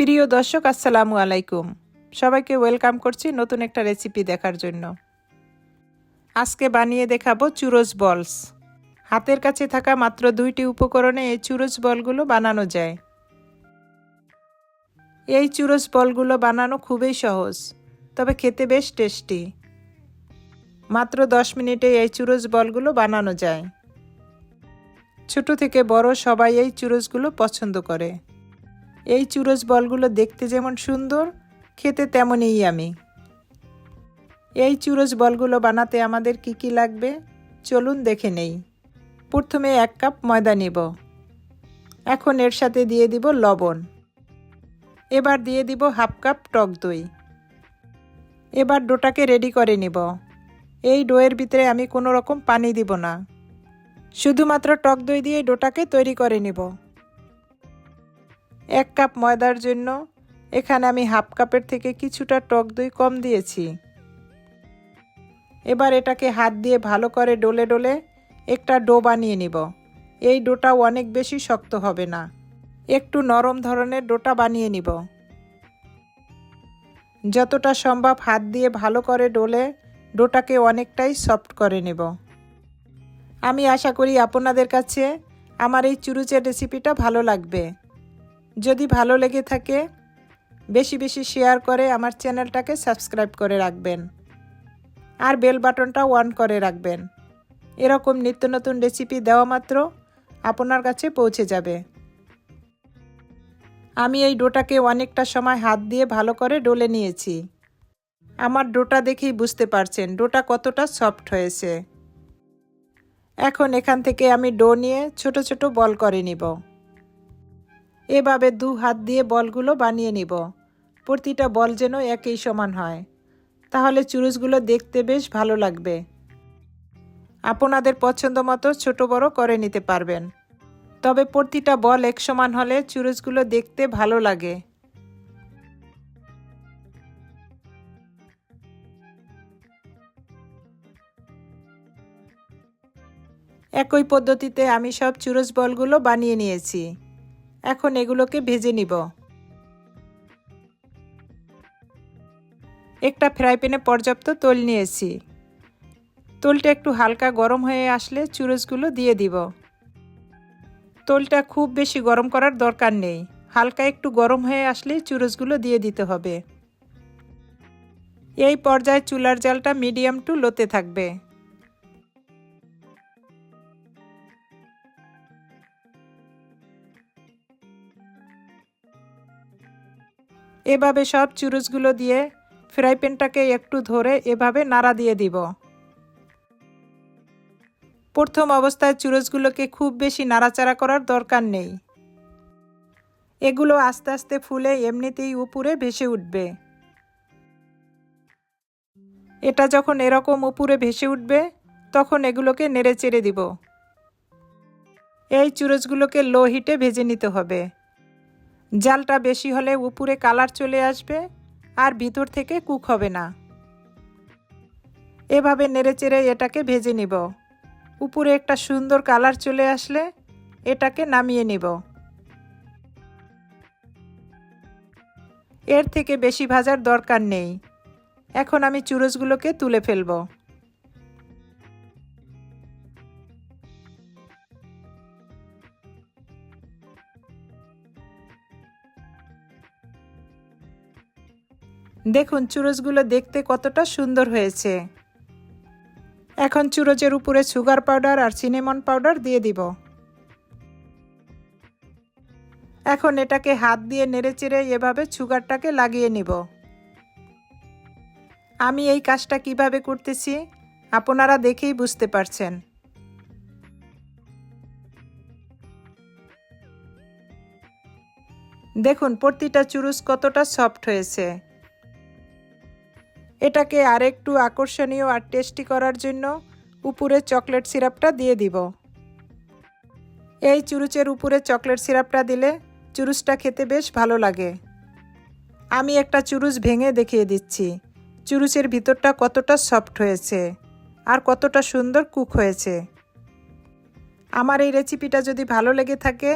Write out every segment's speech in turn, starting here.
প্রিয় দর্শক আসসালামু আলাইকুম। সবাইকে ওয়েলকাম করছি নতুন একটা রেসিপি দেখার জন্য। আজকে বানিয়ে দেখাবো চুরোস বলস। হাতের কাছে থাকা মাত্র 2টি উপকরণে এই চুরোস বলগুলো বানানো যায়। এই চুরোস বলগুলো বানানো খুবই সহজ, তবে খেতে বেশ টেস্টি। মাত্র 10 মিনিটে এই চুরোস বলগুলো বানানো যায়। ছোট থেকে বড় সবাই এই চুরোসগুলো পছন্দ করে। এই চুরোস বলগুলো দেখতে যেমন সুন্দর, খেতে তেমনই ইয়ামি। এই চুরোস বলগুলো বানাতে আমাদের কি লাগবে চলুন দেখে নেই। প্রথমে 1 কাপ ময়দা নিব। এখন এর সাথে দিয়ে দিব লবণ। এবার দিয়ে দিব 1/2 কাপ টক দই। এবার ডোটাকে রেডি করে নিব। এই ডোয়ের ভিতরে আমি কোনো রকম পানি দিব না, শুধুমাত্র টক দই দিয়ে ডোটাকে তৈরি করে নিব। 1 কাপ ময়দার জন্য এখানে আমি 1/2 কাপের থেকে কিছুটা টক দই কম দিয়েছি। এবার এটাকে হাত দিয়ে ভালো করে ডলে ডলে একটা ডো বানিয়ে নিব। এই ডোটা অনেক বেশি শক্ত হবে না, একটু নরম ধরনের ডোটা বানিয়ে নিব। যতটা সম্ভব হাত দিয়ে ভালো করে ডলে ডোটাকে অনেকটাই সফট করে নেব। আমি আশা করি আপনাদের কাছে আমার এই চুরুচের রেসিপিটা ভালো লাগবে। যদি ভালো লেগে থাকে বেশি বেশি শেয়ার করে আমার চ্যানেলটাকে সাবস্ক্রাইব করে রাখবেন, আর বেল বাটনটা অন করে রাখবেন। এরকম নিত্য নতুন রেসিপি দেওয়া মাত্র আপনার কাছে পৌঁছে যাবে। আমি এই ডোটাকে অনেকটা সময় হাত দিয়ে ভালো করে ডলে নিয়েছি। আমার ডোটা দেখেই বুঝতে পারছেন ডোটা কতটা সফট হয়েছে। এখন এখান থেকে আমি ডো নিয়ে ছোট ছোট বল করে নিব। এভাবে 2 হাত দিয়ে বলগুলো বানিয়ে নিব। প্রতিটা বল যেন একই সমান হয়, তাহলে চুরুসগুলো দেখতে বেশ ভালো লাগবে। আপনাদের পছন্দ মতো ছোট বড় করে নিতে পারবেন, তবে প্রতিটা বল এক সমান হলে চুরুসগুলো দেখতে ভালো লাগে। একই পদ্ধতিতে আমি সব চুরুস বলগুলো বানিয়ে নিয়েছি। এখন এগুলোকে ভেজে নিব। একটা ফ্রাই প্যানে পর্যাপ্ত তেল নিয়েছি। তেলটা একটু হালকা গরম হয়ে আসলে চুরুসগুলো দিয়ে দিব। তেলটা খুব বেশি গরম করার দরকার নেই, হালকা একটু গরম হয়ে আসলে চুরুসগুলো দিয়ে দিতে হবে। এই পর্যায়ে চুলার জালটা মিডিয়াম টু লোতে থাকবে। এভাবে সব চুরুসগুলো দিয়ে ফ্রাই প্যানটাকে একটু ধরে এভাবে নাড়া দিয়ে দিব। প্রথম অবস্থায় চুরুসগুলোকে খুব বেশি নাড়াচাড়া করার দরকার নেই। এগুলো আস্তে আস্তে ফুলে এমনিতেই উপরে ভেসে উঠবে। এটা যখন এরকম উপরে ভেসে উঠবে তখন এগুলোকে নেড়ে চেড়ে দিব। এই চুরুসগুলোকে লো হিটে ভেজে নিতে হবে। জালটা বেশি হলে উপরে কালার চলে আসবে আর ভিতর থেকে কুক হবে না। এভাবে নেড়ে চেড়ে এটাকে ভেজে নিব। উপরে একটা সুন্দর কালার চলে আসলে এটাকে নামিয়ে নিব। এর থেকে বেশি ভাজার দরকার নেই। এখন আমি চুরুসগুলোকে তুলে ফেলব। দেখুন চুরুসগুলো দেখতে কতটা সুন্দর হয়েছে। এখন চুরুচের উপরে সুগার পাউডার আর সিনামন পাউডার দিয়ে দিব। এখন এটাকে হাত দিয়ে নেড়েচেড়ে এভাবে সুগারটাকে লাগিয়ে নিব। আমি এই কাজটা কিভাবে করতেছি আপনারা দেখেই বুঝতে পারছেন। দেখুন প্রতিটা চুরুস কতটা সফট হয়েছে। এটাকে আরেকটু আকর্ষণীয় আর টেস্টি করার জন্য উপরে চকলেট সিরাপটা দিয়ে দিব। এই চুরুচের উপরে চকলেট সিরাপটা দিলে চুরুসটা খেতে বেশ ভালো লাগে। আমি একটা চুরুস ভেঙে দেখিয়ে দিচ্ছি চুরুচের ভিতরটা কতটা সফট হয়েছে আর কতটা সুন্দর কুক হয়েছে। আমার এই রেসিপিটা যদি ভালো লেগে থাকে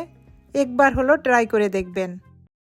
একবার হলো ট্রাই করে দেখবেন।